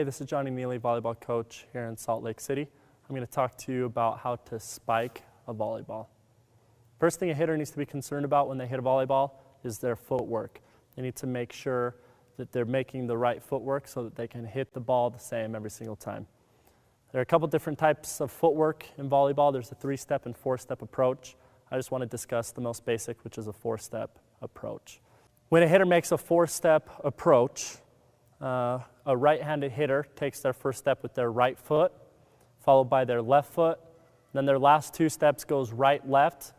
this is Johnny Neely, volleyball coach here in Salt Lake City. I'm going to talk to you about how to spike a volleyball. First thing a hitter needs to be concerned about when they hit a volleyball is their footwork. They need to make sure that they're making the right footwork so that they can hit the ball the same every single time. There are a couple different types of footwork in volleyball. There's a 3-step and 4-step approach. I just want to discuss the most basic, which is a 4-step approach. When a hitter makes a 4-step approach, a right-handed hitter takes their first step with their right foot, followed by their left foot. Then their last 2 steps goes right-left.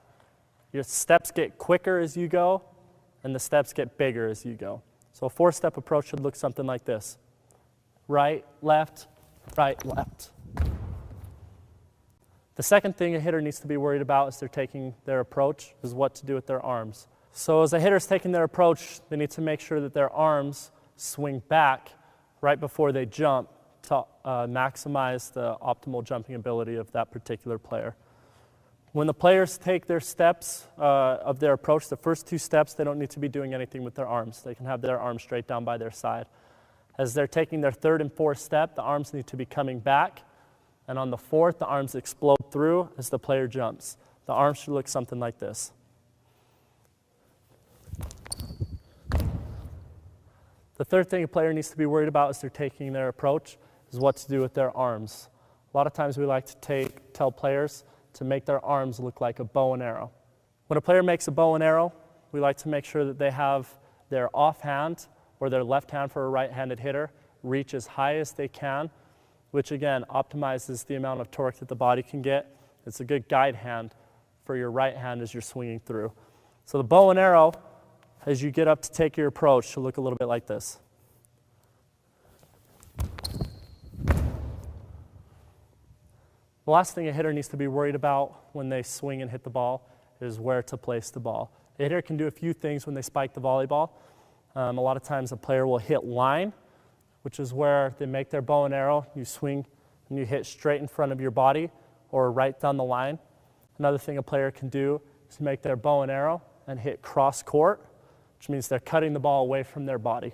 Your steps get quicker as you go, and the steps get bigger as you go. So a 4-step approach should look something like this. Right, left, right, left. The second thing a hitter needs to be worried about as they're taking their approach is what to do with their arms. So as a hitter's taking their approach, they need to make sure that their arms swing back right before they jump to maximize the optimal jumping ability of that particular player. When the players take their steps of their approach, the first 2 steps, they don't need to be doing anything with their arms. They can have their arms straight down by their side. As they're taking their 3rd and 4th step, the arms need to be coming back. And on the 4th, the arms explode through as the player jumps. The arms should look something like this. The third thing a player needs to be worried about as they're taking their approach is what to do with their arms. A lot of times we like to tell players to make their arms look like a bow and arrow. When a player makes a bow and arrow, we like to make sure that they have their offhand or their left hand for a right-handed hitter reach as high as they can, which again optimizes the amount of torque that the body can get. It's a good guide hand for your right hand as you're swinging through. So the bow and arrow, as you get up to take your approach, should look a little bit like this. The last thing a hitter needs to be worried about when they swing and hit the ball is where to place the ball. A hitter can do a few things when they spike the volleyball. A lot of times a player will hit line, which is where they make their bow and arrow. You swing and you hit straight in front of your body or right down the line. Another thing a player can do is make their bow and arrow and hit cross court, which means they're cutting the ball away from their body.